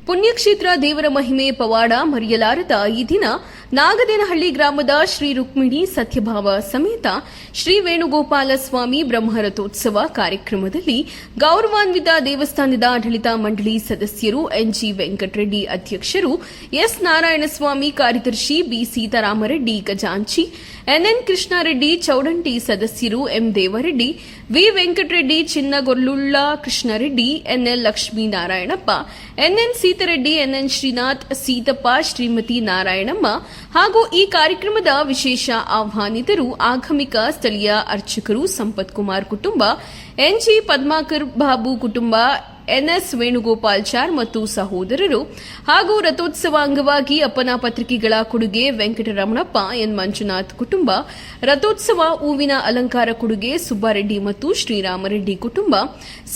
ಪುಣ್ಯಕ್ಷೇತ್ರ ದೇವರ ಮಹಿಮೆ ಪವಾಡ ಮರೆಯಲಾರದ ಈ ದಿನ ನಾಗದೇನಹಳ್ಳಿ ಗ್ರಾಮದ ಶ್ರೀ ರುಕ್ಮಿಣಿ ಸತ್ಯಭಾವ ಸಮೇತ ಶ್ರೀ ವೇಣುಗೋಪಾಲ ಸ್ವಾಮಿ ಬ್ರಹ್ಮರಥೋತ್ಸವ ಕಾರ್ಯಕ್ರಮದಲ್ಲಿ ಗೌರವಾನ್ವಿತ ದೇವಸ್ಥಾನದ ಆಡಳಿತ ಮಂಡಳಿ ಸದಸ್ಯರು ಎನ್ಜಿ ವೆಂಕಟರೆಡ್ಡಿ ಅಧ್ಯಕ್ಷರು ಎಸ್ ನಾರಾಯಣಸ್ವಾಮಿ ಕಾರ್ಯದರ್ಶಿ ಬಿ ಸೀತಾರಾಮರೆಡ್ಡಿ ಖಜಾಂಚಿ ಎನ್ಎನ್ ಕೃಷ್ಣಾರೆಡ್ಡಿ ಚೌಡಂಟಿ ಸದಸ್ಯರು M Devareddy V Venkatareddy Chinnagollulla Krishnareddy NL Lakshminarayanappa NN Seethareddy NN Srinath Seethappa Shrimati Narayanamma ಹಾಗೂ ಈ ಕಾರ್ಯಕ್ರಮದ ವಿಶೇಷ ಆಹ್ವಾನಿತರು ಆಗಮಿಕ ಸ್ಥಳೀಯ ಅರ್ಚಕರು ಸಂಪತ್ ಕುಮಾರ್ ಕುಟುಂಬ ಎನ್ಜಿ ಪದ್ಮಾಕರ್ ಬಾಬು ಕುಟುಂಬ ಎನ್ಎಸ್ ವೇಣುಗೋಪಾಲ್ಚಾರ್ ಮತ್ತು ಸಹೋದರರು ಹಾಗೂ ರಥೋತ್ಸವ ಅಂಗವಾಗಿ ಅಪ್ಪನ ಪತ್ರಿಕೆಗಳ ಕೊಡುಗೆ ವೆಂಕಟರಮಣಪ್ಪ ಎನ್ ಮಂಜುನಾಥ್ ಕುಟುಂಬ ರಥೋತ್ಸವ ಹೂವಿನ ಅಲಂಕಾರ ಕೊಡುಗೆ ಸುಬ್ಬಾರೆಡ್ಡಿ ಮತ್ತು ಶ್ರೀರಾಮರೆಡ್ಡಿ ಕುಟುಂಬ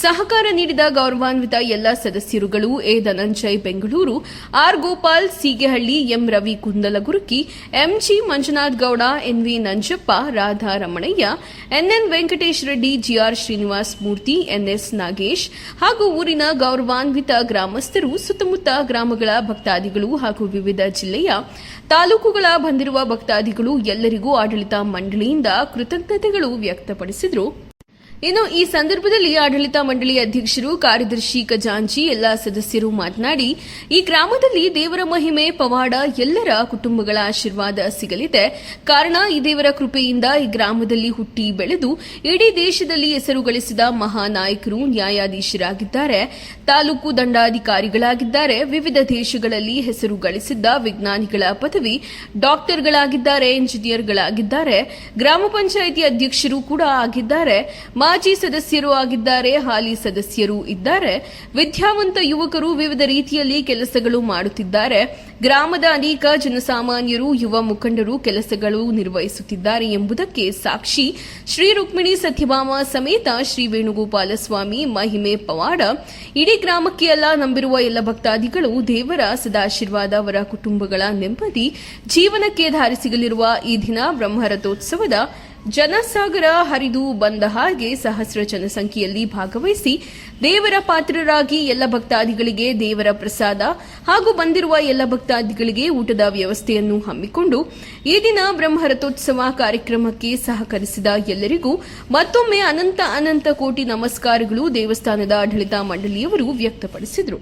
ಸಹಕಾರ ನೀಡಿದ ಗೌರವಾನ್ವಿತ ಎಲ್ಲ ಸದಸ್ಯರುಗಳು A Dhananjay Bengaluru R Gopal Seegehalli M Ravi Kundalagurki MG Manjunath Gowda NV Nanjappa Radha Ramanaiah NN Venkatesh Reddy GR Srinivas Murthy NS Nagesh ಹಾಗೂ ಊರಿನ ಗೌರವಾನ್ವಿತ ಗ್ರಾಮಸ್ಥರು ಸುತ್ತಮುತ್ತ ಗ್ರಾಮಗಳ ಭಕ್ತಾದಿಗಳು ಹಾಗೂ ವಿವಿಧ ಜಿಲ್ಲೆಯ ತಾಲೂಕುಗಳ ಬಂದಿರುವ ಭಕ್ತಾದಿಗಳು ಎಲ್ಲರಿಗೂ ಆಡಳಿತ ಮಂಡಳಿಯಿಂದ ಕೃತಜ್ಞತೆಗಳು ವ್ಯಕ್ತಪಡಿಸಿದರು. ಇನ್ನು ಈ ಸಂದರ್ಭದಲ್ಲಿ ಆಡಳಿತ ಮಂಡಳಿ ಅಧ್ಯಕ್ಷರು ಕಾರ್ಯದರ್ಶಿ ಖಜಾಂಚಿ ಎಲ್ಲ ಸದಸ್ಯರು ಮಾತನಾಡಿ ಈ ಗ್ರಾಮದಲ್ಲಿ ದೇವರ ಮಹಿಮೆ ಪವಾಡ ಎಲ್ಲರ ಕುಟುಂಬಗಳ ಆಶೀರ್ವಾದ ಸಿಗಲಿದೆ. ಕಾರಣ ಈ ದೇವರ ಕೃಪೆಯಿಂದ ಈ ಗ್ರಾಮದಲ್ಲಿ ಹುಟ್ಟಿ ಬೆಳೆದು ಇಡೀ ದೇಶದಲ್ಲಿ ಹೆಸರು ಗಳಿಸಿದ ಮಹಾನಾಯಕರು ನ್ಯಾಯಾಧೀಶರಾಗಿದ್ದಾರೆ, ತಾಲೂಕು ದಂಡಾಧಿಕಾರಿಗಳಾಗಿದ್ದಾರೆ, ವಿವಿಧ ದೇಶಗಳಲ್ಲಿ ಹೆಸರು ಗಳಿಸಿದ್ದ ವಿಜ್ಞಾನಿಗಳ ಪದವಿ, ಡಾಕ್ಟರ್ಗಳಾಗಿದ್ದಾರೆ, ಇಂಜಿನಿಯರ್ಗಳಾಗಿದ್ದಾರೆ, ಗ್ರಾಮ ಪಂಚಾಯಿತಿ ಅಧ್ಯಕ್ಷರು ಕೂಡ ಆಗಿದ್ದಾರೆ, ಮಾಜಿ ಸದಸ್ಯರು ಆಗಿದ್ದಾರೆ, ಹಾಲಿ ಸದಸ್ಯರು ಇದ್ದಾರೆ, ವಿದ್ಯಾವಂತ ಯುವಕರು ವಿವಿಧ ರೀತಿಯಲ್ಲಿ ಕೆಲಸಗಳು ಮಾಡುತ್ತಿದ್ದಾರೆ, ಗ್ರಾಮದ ಅನೇಕ ಜನಸಾಮಾನ್ಯರು ಯುವ ಮುಖಂಡರು ಕೆಲಸಗಳು ನಿರ್ವಹಿಸುತ್ತಿದ್ದಾರೆ ಎಂಬುದಕ್ಕೆ ಸಾಕ್ಷಿ ಶ್ರೀ ರುಕ್ಮಿಣಿ ಸತ್ಯಭಾಮ ಸಮೇತ ಶ್ರೀ ವೇಣುಗೋಪಾಲ ಸ್ವಾಮಿ ಮಹಿಮೆ ಪವಾಡ. ಇಡೀ ಗ್ರಾಮಕ್ಕೆ ಎಲ್ಲ ನಂಬಿರುವ ಎಲ್ಲ ಭಕ್ತಾದಿಗಳು ದೇವರ ಸದಾಶೀರ್ವಾದ ಅವರ ಕುಟುಂಬಗಳ ನೆಮ್ಮದಿ ಜೀವನಕ್ಕೆ ದಾರಿ ಸಿಗಲಿರುವ ಈ ದಿನ ಬ್ರಹ್ಮರಥೋತ್ಸವದ ಜನಸಾಗರ ಹರಿದು ಬಂದ ಹಾಗೆ ಸಹಸ್ರ ಜನಸಂಖ್ಯೆಯಲ್ಲಿ ಭಾಗವಹಿಸಿ ದೇವರ ಪಾತ್ರರಾಗಿ ಎಲ್ಲ ಭಕ್ತಾದಿಗಳಿಗೆ ದೇವರ ಪ್ರಸಾದ ಹಾಗೂ ಬಂದಿರುವ ಎಲ್ಲ ಭಕ್ತಾದಿಗಳಿಗೆ ಊಟದ ವ್ಯವಸ್ಥೆಯನ್ನು ಹಮ್ಮಿಕೊಂಡು ಈ ದಿನ ಬ್ರಹ್ಮರಥೋತ್ಸವ ಕಾರ್ಯಕ್ರಮಕ್ಕೆ ಸಹಕರಿಸಿದ ಎಲ್ಲರಿಗೂ ಮತ್ತೊಮ್ಮೆ ಅನಂತ ಅನಂತ ಕೋಟಿ ನಮಸ್ಕಾರಗಳು ದೇವಸ್ಥಾನದ ಆಡಳಿತ ಮಂಡಳಿಯವರು ವ್ಯಕ್ತಪಡಿಸಿದರು.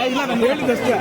ಇಲ್ಲ ನಾನು ಹೇಳಿದಷ್ಟೇ